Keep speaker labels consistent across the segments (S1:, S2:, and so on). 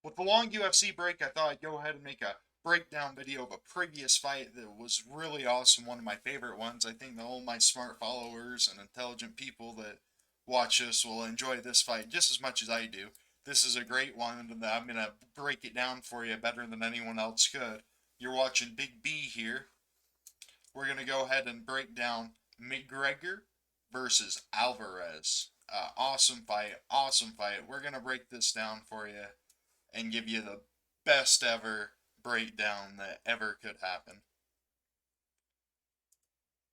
S1: with the long UFC break, I thought I'd go ahead and make a breakdown video of a previous fight that was really awesome, one of my favorite ones. I think that all my smart followers and intelligent people that watch this will enjoy this fight just as much as I do. This is a great one, and I'm going to break it down for you better than anyone else could. You're watching Big B here. We're going to go ahead and break down Mcgregor versus Alvarez. Awesome fight, awesome fight. We're going to break this down for you and give you the best ever breakdown that ever could happen.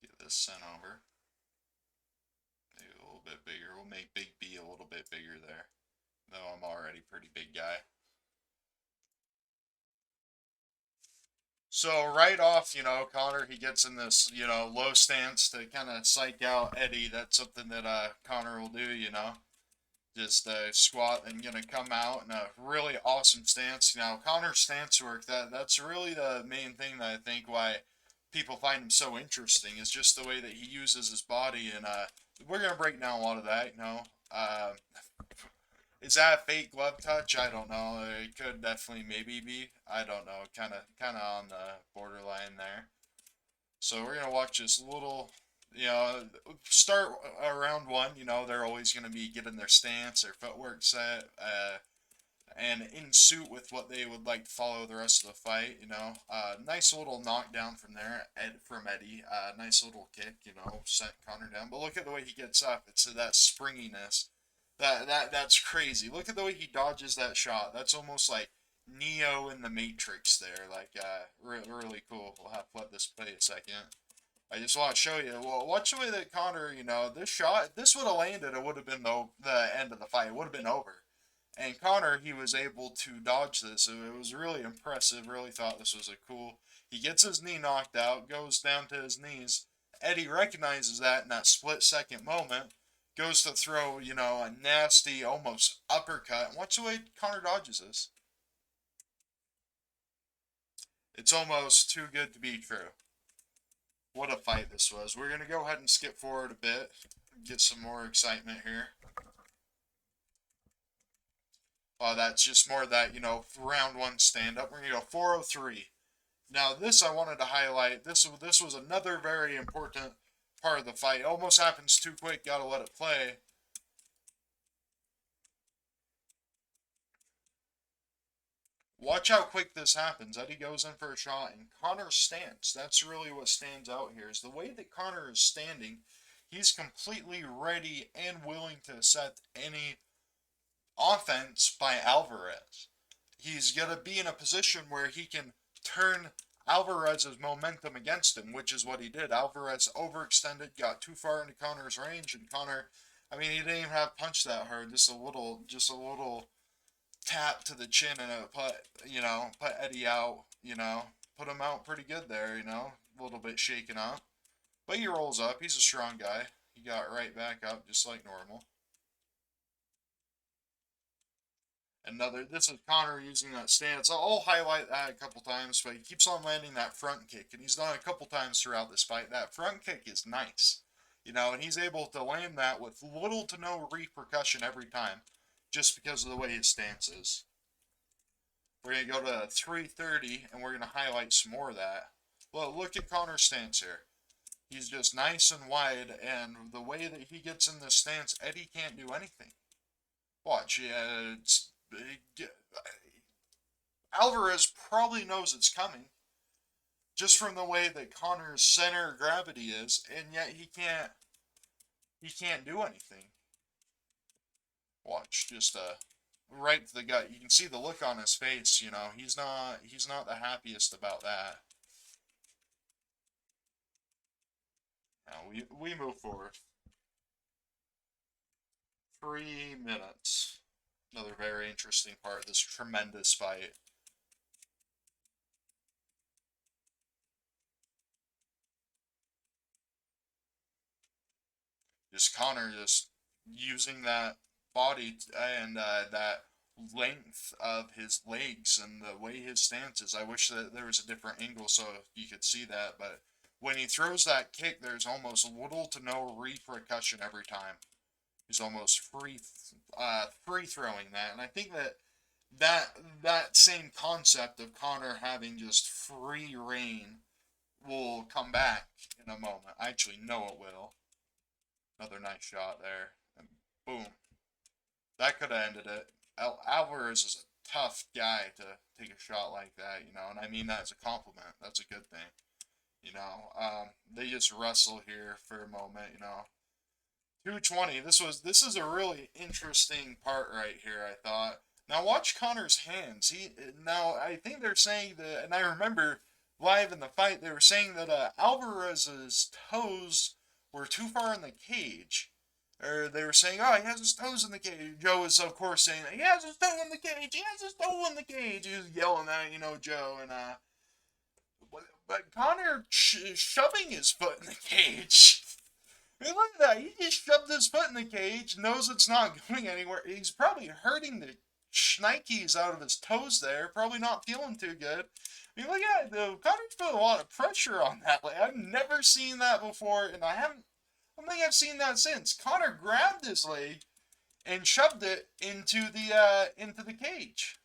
S1: Get this sent over. Maybe a little bit bigger. We'll make Big B a little bit bigger there. Though I'm already a pretty big guy. So right off, Connor, he gets in this, low stance to kind of psych out Eddie. That's something that Connor will do. Just squat and gonna come out in a really awesome stance. Connor's stance work, that's really the main thing that I think why people find him so interesting is just the way that he uses his body, and we're gonna break down a lot of that. Uh, is that a fake glove touch? I don't know. It could definitely maybe be. I don't know. Kind of on the borderline there. So we're gonna watch this little, start around one. They're always gonna be getting their stance, their footwork set, and in suit with what they would like to follow the rest of the fight. Nice little knockdown from there, from Eddie. Nice little kick. Sent Connor down. But look at the way he gets up. It's that springiness. That's crazy. Look at the way he dodges that shot. That's almost like Neo in the Matrix there. Like, really cool. We'll have to let this play a second. I just want to show you. Well, watch the way that Connor, this shot, this would have landed, it would have been the end of the fight. It would have been over. And Connor, he was able to dodge this. It was really impressive. Really thought this was a cool. He gets his knee knocked out, goes down to his knees. Eddie recognizes that in that split second moment, goes to throw, a nasty, almost uppercut. And watch the way Connor dodges this. It's almost too good to be true. What a fight this was. We're going to go ahead and skip forward a bit, get some more excitement here. That's just more of that, round one stand up. We're going to go 403. Now, this I wanted to highlight. This was another very important part of the fight. It almost happens too quick. Got to let it play. Watch how quick this happens. Eddie goes in for a shot, and Connor's stance. That's really what stands out here, is the way that Connor is standing. He's completely ready and willing to accept any offense by Alvarez. He's going to be in a position where he can turn Alvarez's momentum against him, which is what he did. Alvarez overextended, got too far into Connor's range, and Connor, he didn't even have punch that hard. Just a little tap to the chin, and it put Eddie out, put him out pretty good there, a little bit shaken up. But he rolls up. He's a strong guy. He got right back up just like normal. This is Connor using that stance. I'll highlight that a couple times, but he keeps on landing that front kick, and he's done it a couple times throughout this fight. That front kick is nice, and he's able to land that with little to no repercussion every time, just because of the way his stance is. We're going to go to 330, and we're going to highlight some more of that. Well, look at Connor's stance here. He's just nice and wide, and the way that he gets in this stance, Eddie can't do anything. Watch, Alvarez probably knows it's coming, just from the way that Connor's center of gravity is, and yet he can't do anything. Watch, just right to the gut. You can see the look on his face. He's not the happiest about that. Now we move forward. 3 minutes. Another very interesting part of this tremendous fight. Just Connor just using that body and that length of his legs and the way his stance is. I wish that there was a different angle so you could see that, but when he throws that kick, there's almost little to no repercussion every time. He's almost free throwing that, and I think that that same concept of Connor having just free reign will come back in a moment. I actually know it will. Another nice shot there. And boom. That could have ended it. Alvarez is a tough guy to take a shot like that, you know, and I mean that as a compliment. That's a good thing, you know. They just wrestle here for a moment, you know. 220. This is a really interesting part right here, I thought. Now watch Connor's hands. I think they're saying that, and I remember live in the fight they were saying that Alvarez's toes were too far in the cage. Or they were saying, oh, he has his toes in the cage. Joe is, of course, saying, he has his toe in the cage. He has his toe in the cage. He was yelling at, you know, Joe. And, but Connor shoving his foot in the cage. Hey, look at that. He just shoved his foot in the cage, knows it's not going anywhere. He's probably hurting the shnikes out of his toes there. Probably not feeling too good. I mean, look at it, though. Connor's put a lot of pressure on that. Like, I've never seen that before, and I don't think I've seen that since. Connor grabbed his leg and shoved it into the cage.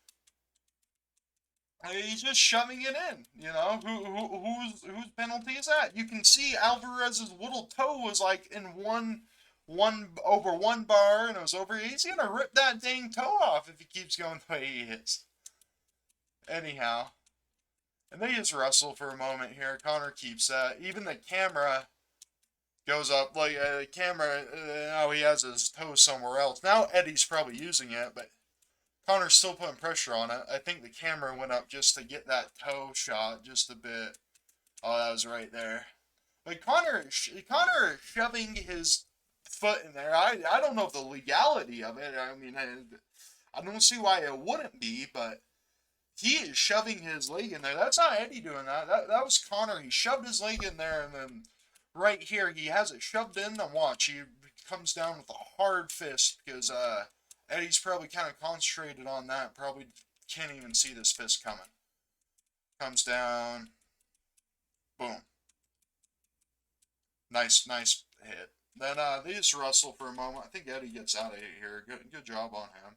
S1: He's just shoving it in, you know. Whose penalty is that? You can see Alvarez's little toe was like in one over one bar, and it was over. He's gonna rip that dang toe off if he keeps going the way he is. Anyhow, and they just wrestle for a moment here. Connor keeps that. Even the camera goes up like the camera. Now he has his toe somewhere else. Now Eddie's probably using it, but Connor's still putting pressure on it. I think the camera went up just to get that toe shot just a bit. Oh, that was right there. But Connor shoving his foot in there. I don't know if the legality of it. I mean, I don't see why it wouldn't be, but he is shoving his leg in there. That's not Eddie doing that. That was Connor. He shoved his leg in there, and then right here he has it shoved in. And watch, he comes down with a hard fist because Eddie's probably kind of concentrated on that. Probably can't even see this fist coming. Comes down. Boom. Nice hit. Then they just wrestle for a moment. I think Eddie gets out of here. Good job on him.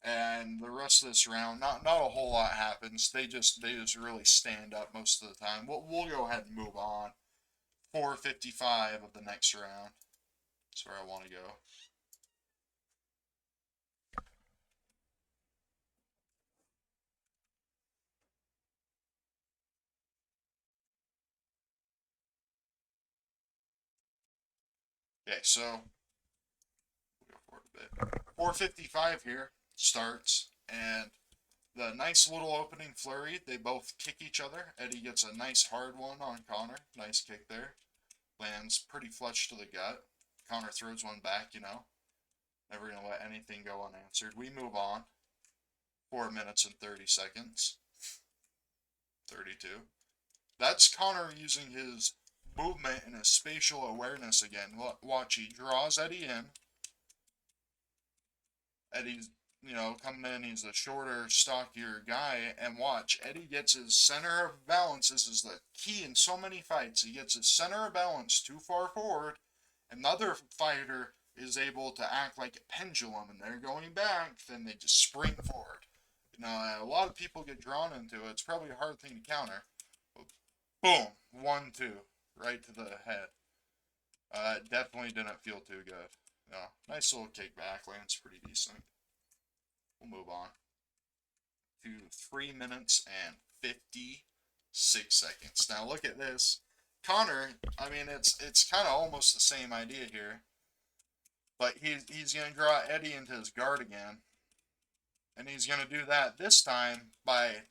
S1: And the rest of this round, not a whole lot happens. They just really stand up most of the time. We'll go ahead and move on. 4:55 of the next round. That's where I want to go. Okay, so we'll go forward a bit. 4:55 here starts, and the nice little opening flurry. They both kick each other. Eddie gets a nice hard one on Connor. Nice kick there. Lands pretty flush to the gut. Connor throws one back, you know. Never going to let anything go unanswered. We move on. 4 minutes and 30 seconds. 32. That's Connor using his movement and his spatial awareness again. Watch, he draws Eddie in. Eddie's, you know, coming in, he's a shorter, stockier guy, and watch, Eddie gets his center of balance. This is the key in so many fights. He gets his center of balance too far forward. Another fighter is able to act like a pendulum, and they're going back, then they just spring forward. You know, a lot of people get drawn into it. It's probably a hard thing to counter. Boom, 1-2, right to the head. Definitely didn't feel too good. No, nice little kickback, lands pretty decent. We'll move on to 3 minutes and 56 seconds. Now look at this. Connor, I mean, it's kind of almost the same idea here. But he's going to draw Eddie into his guard again. And he's going to do that this time by,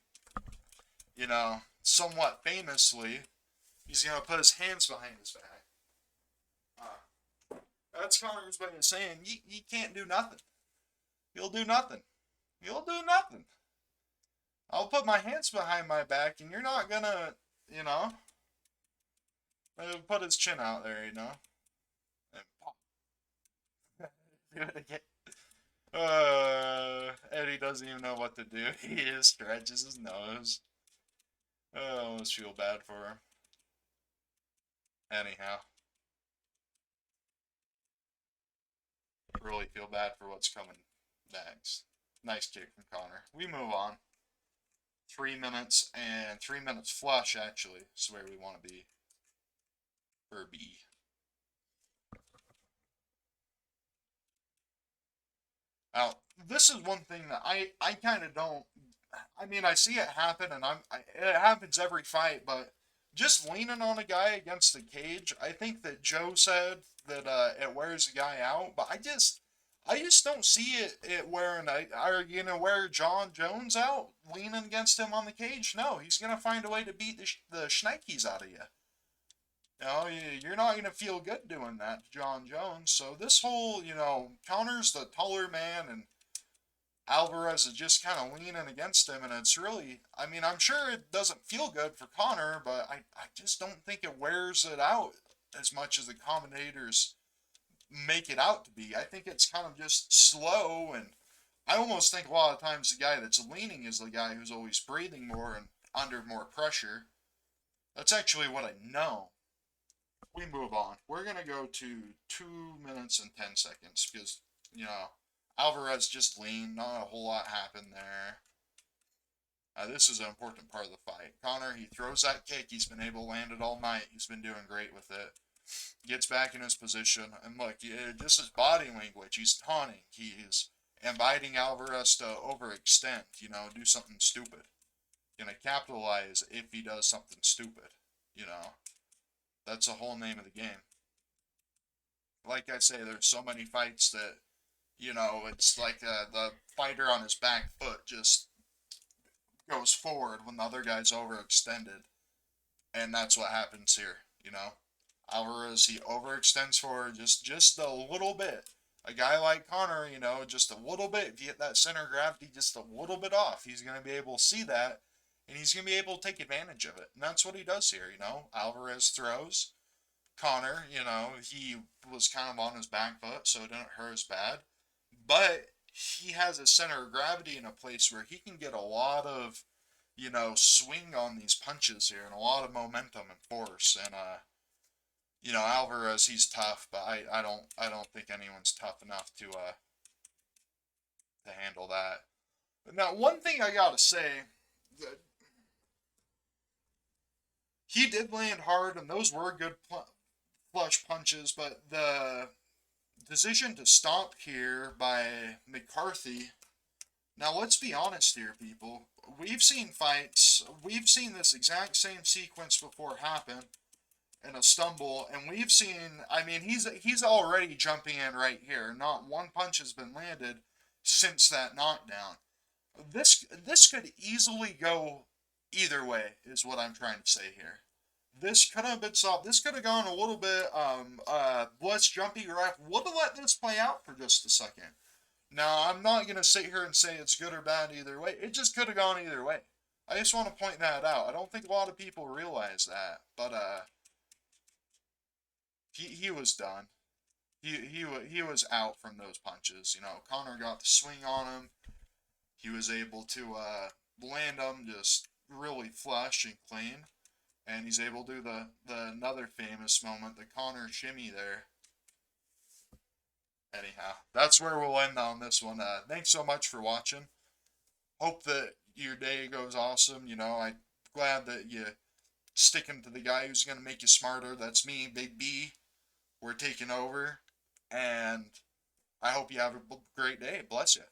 S1: you know, somewhat famously, he's going to put his hands behind his back. That's Connor's way of saying, you can't do nothing. You'll do nothing. You'll do nothing. I'll put my hands behind my back, and you're not gonna, you know, put his chin out there, you know. And pop. Do it again. Eddie doesn't even know what to do. He just stretches his nose. I almost feel bad for him. Anyhow. Really feel bad for what's coming next. Nice kick from Connor. We move on. 3 minutes and 3 minutes flush, actually, is where we want to be for B. Now, this is one thing that I kind of don't. I mean, I see it happen, and it happens every fight, but just leaning on a guy against the cage, I think that Joe said that it wears a guy out, but I just don't see it wearing. Are you gonna wear John Jones out leaning against him on the cage? No, he's gonna find a way to beat the shnikes out of you. You're not going to feel good doing that to John Jones. So this whole, Connor's the taller man and Alvarez is just kind of leaning against him. And it's really, I mean, I'm sure it doesn't feel good for Connor, but I just don't think it wears it out as much as the commentators make it out to be. I think it's kind of just slow. And I almost think a lot of times the guy that's leaning is the guy who's always breathing more and under more pressure. That's actually what I know. We move on. We're going to go to 2 minutes and 10 seconds because, Alvarez just leaned. Not a whole lot happened there. This is an important part of the fight. Connor, he throws that kick. He's been able to land it all night. He's been doing great with it. Gets back in his position. And look, this is body language. He's taunting. He is inviting Alvarez to overextend, do something stupid. Going to capitalize if he does something stupid, That's the whole name of the game. Like I say, there's so many fights that, it's like the fighter on his back foot just goes forward when the other guy's overextended. And that's what happens here, Alvarez, he overextends forward just a little bit. A guy like Connor, just a little bit. If you get that center of gravity just a little bit off, he's going to be able to see that. And he's going to be able to take advantage of it. And that's what he does here, Alvarez throws. Connor, he was kind of on his back foot, so it didn't hurt as bad. But he has a center of gravity in a place where he can get a lot of, swing on these punches here and a lot of momentum and force. And, Alvarez, he's tough, but I don't think anyone's tough enough to handle that. Now, one thing I gotta say, he did land hard, and those were good flush punches, but the decision to stop here by McCarthy. Now, let's be honest here, people. We've seen fights, we've seen this exact same sequence before happen in a stumble, and we've seen, I mean, he's already jumping in right here. Not one punch has been landed since that knockdown. This could easily go either way, is what I'm trying to say here. This could have been solved. This could have gone a little bit, less jumpy ref. Would have let this play out for just a second. Now, I'm not going to sit here and say it's good or bad either way. It just could have gone either way. I just want to point that out. I don't think a lot of people realize that. But, he was done. He was out from those punches. Connor got the swing on him. He was able to, land them just really flush and clean. And he's able to do the another famous moment, the Connor shimmy there. Anyhow, that's where we'll end on this one. Thanks so much for watching. Hope that your day goes awesome. I'm glad that you sticking to the guy who's going to make you smarter. That's me, Big B. We're taking over. And I hope you have a great day. Bless you.